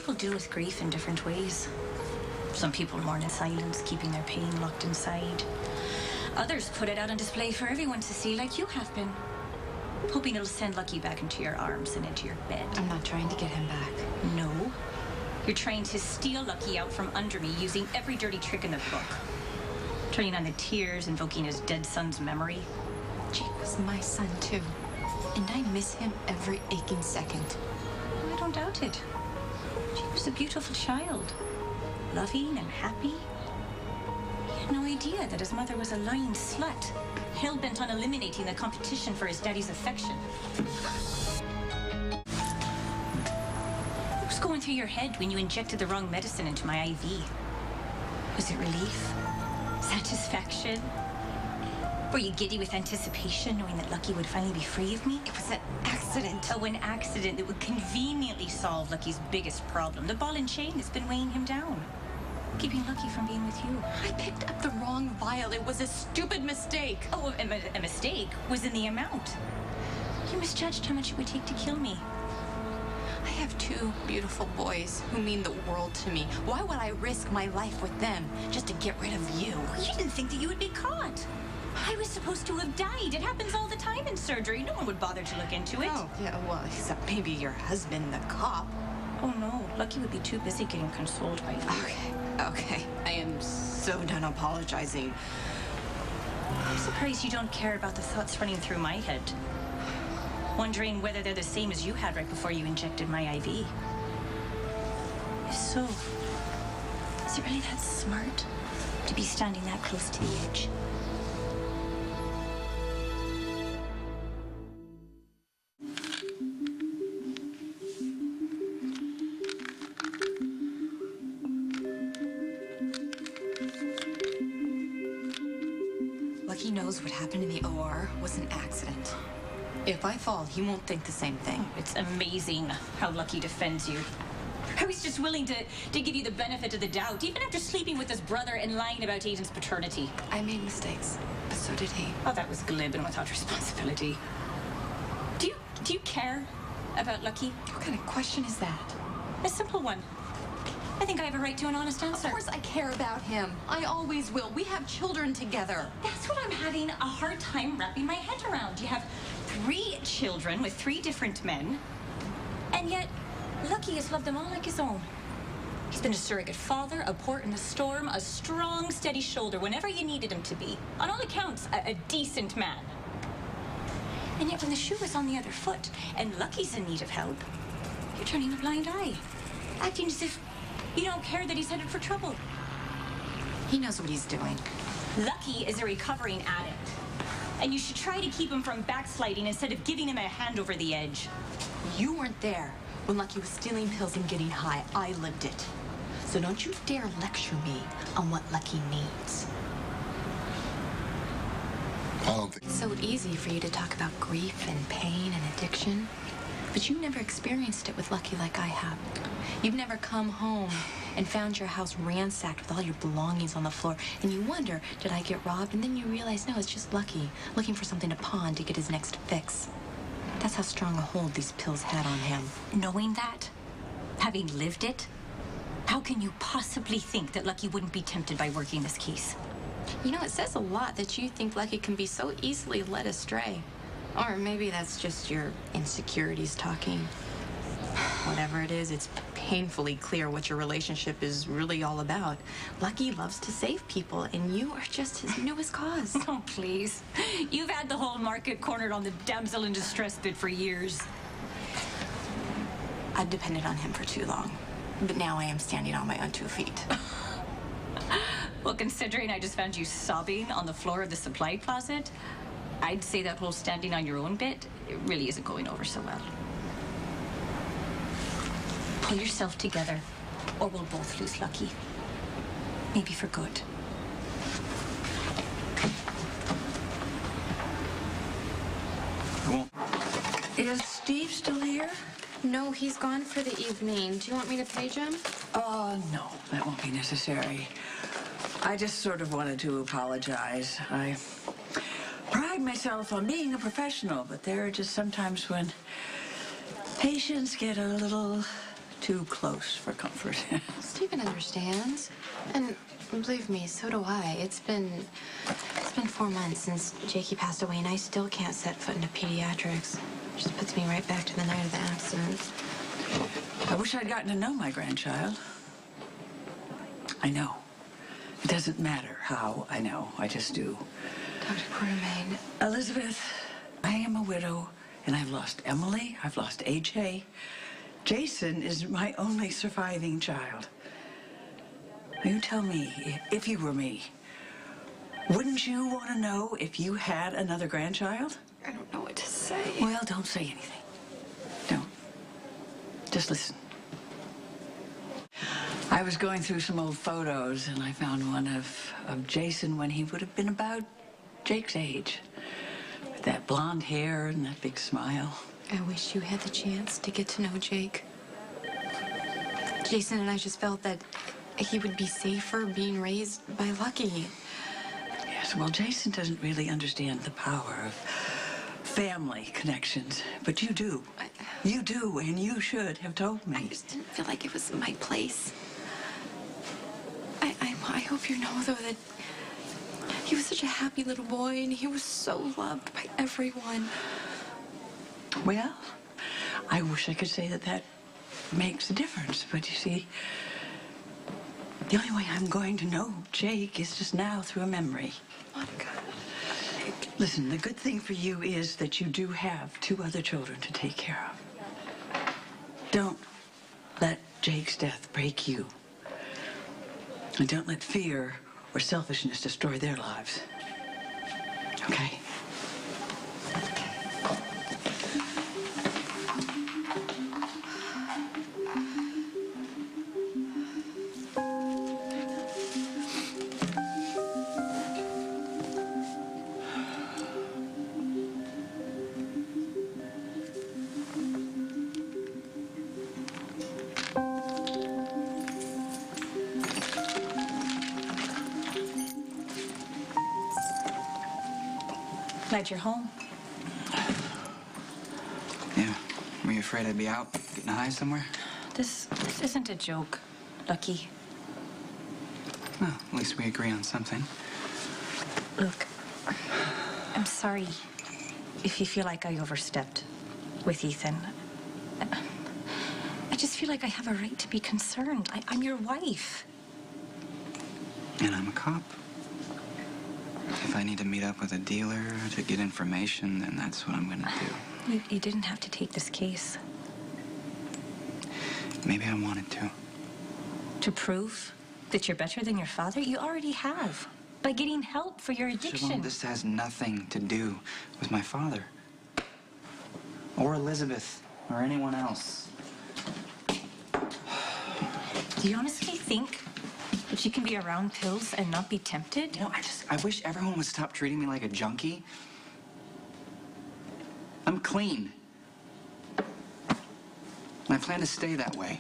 People deal with grief in different ways. Some people mourn in silence, keeping their pain locked inside. Others put it out on display for everyone to see, like you have been. Hoping it'll send Lucky back into your arms and into your bed. I'm not trying to get him back. No. You're trying to steal Lucky out from under me using every dirty trick in the book. Turning on the tears, invoking his dead son's memory. Jake was my son, too. And I miss him every aching second. I don't doubt it. Jake was a beautiful child. Loving and happy. He had no idea that his mother was a lying slut, hell-bent on eliminating the competition for his daddy's affection. What was going through your head when you injected the wrong medicine into my IV? Was it relief? Satisfaction? Were you giddy with anticipation, knowing that Lucky would finally be free of me? It was an accident. Oh, an accident that would conveniently solve Lucky's biggest problem. The ball and chain has been weighing him down, keeping Lucky from being with you. I picked up the wrong vial. It was a stupid mistake. Oh, a mistake was in the amount. You misjudged how much it would take to kill me. I have two beautiful boys who mean the world to me. Why would I risk my life with them just to get rid of you? You didn't think that you would be caught. I was supposed to have died. It happens all the time in surgery. No one would bother to look into it. Oh, yeah, well, except maybe your husband, the cop. Oh, no. Lucky would be too busy getting consoled by you. Okay. I am so done apologizing. I'm surprised you don't care about the thoughts running through my head. Wondering whether they're the same as you had right before you injected my IV. If so, is it really that smart to be standing that close to the edge? Lucky knows what happened in the OR was an accident. If I fall, he won't think the same thing. It's amazing how Lucky defends you. How he's just willing to give you the benefit of the doubt, even after sleeping with his brother and lying about Aiden's paternity. I made mistakes, but so did he. Oh, that was glib and without responsibility. Do you care about Lucky? What kind of question is that? A simple one. I think I have a right to an honest answer. Of course I care about him. I always will. We have children together. That's what I'm having a hard time wrapping my head around. You have 3 children with 3 different men, and yet Lucky has loved them all like his own. He's been a surrogate father, a port in a storm, a strong, steady shoulder whenever you needed him to be. On all accounts, a decent man. And yet when the shoe is on the other foot and Lucky's in need of help, you're turning a blind eye, acting as if you don't care that he's headed for trouble. He knows what he's doing. Lucky is a recovering addict, and you should try to keep him from backsliding instead of giving him a hand over the edge. You weren't there when Lucky was stealing pills and getting high. I lived it. So don't you dare lecture me on what Lucky needs. I don't think... It's so easy for you to talk about grief and pain and addiction, but you never experienced it with Lucky like I have. You've never come home and found your house ransacked with all your belongings on the floor, and you wonder, did I get robbed? And then you realize, no, it's just Lucky, looking for something to pawn to get his next fix. That's how strong a hold these pills had on him. Knowing that, having lived it, how can you possibly think that Lucky wouldn't be tempted by working this case? You know, it says a lot that you think Lucky can be so easily led astray. Or maybe that's just your insecurities talking. Whatever it is, it's painfully clear what your relationship is really all about. Lucky loves to save people, and you are just his newest cause. Oh, please. You've had the whole market cornered on the damsel in distress bit for years. I've depended on him for too long, but now I am standing on my own 2 feet. Well, considering I just found you sobbing on the floor of the supply closet, I'd say that whole standing on your own bit, it really isn't going over so well. Pull yourself together, or we'll both lose Lucky. Maybe for good. Is Steve still here? No, he's gone for the evening. Do you want me to page him? No, that won't be necessary. I just sort of wanted to apologize. I pride myself on being a professional, but there are just sometimes when patients get a little too close for comfort. Stephen understands. And believe me, so do I. It's been 4 months since Jakey passed away, and I still can't set foot into pediatrics. Just puts me right back to the night of the accident. I wish I'd gotten to know my grandchild. I know. It doesn't matter how I know. I just do. Dr. Quartermain. Elizabeth, I am a widow, and I've lost Emily. I've lost AJ. Jason is my only surviving child. Now, you tell me, if you were me, wouldn't you want to know if you had another grandchild? I don't know what to say. Well, don't say anything. Don't. Just listen. I was going through some old photos, and I found one of Jason when he would have been about Jake's age. With that blonde hair and that big smile. I wish you had the chance to get to know Jake. Jason and I just felt that he would be safer being raised by Lucky. Yes, well, Jason doesn't really understand the power of family connections, but you do. You do, and you should have told me. I just didn't feel like it was my place. I hope you know, though, that he was such a happy little boy, and he was so loved by everyone. Well, I wish I could say that makes a difference, but you see, the only way I'm going to know Jake is just now through a memory. Monica. Listen, the good thing for you is that you do have 2 other children to take care of. Don't let Jake's death break you. And don't let fear or selfishness destroy their lives. Okay? Glad you're home. Yeah. Were you afraid I'd be out getting high somewhere? This isn't a joke, Lucky. Well, at least we agree on something. Look, I'm sorry if you feel like I overstepped with Ethan. I just feel like I have a right to be concerned. I'm your wife. And I'm a cop. If I need to meet up with a dealer to get information, then that's what I'm gonna do. You didn't have to take this case. Maybe I wanted to. To prove that you're better than your father? You already have. By getting help for your addiction. Siobhan, this has nothing to do with my father. Or Elizabeth. Or anyone else. Do you honestly think that you can be around pills and not be tempted? You know, I wish everyone would stop treating me like a junkie. I'm clean. And I plan to stay that way.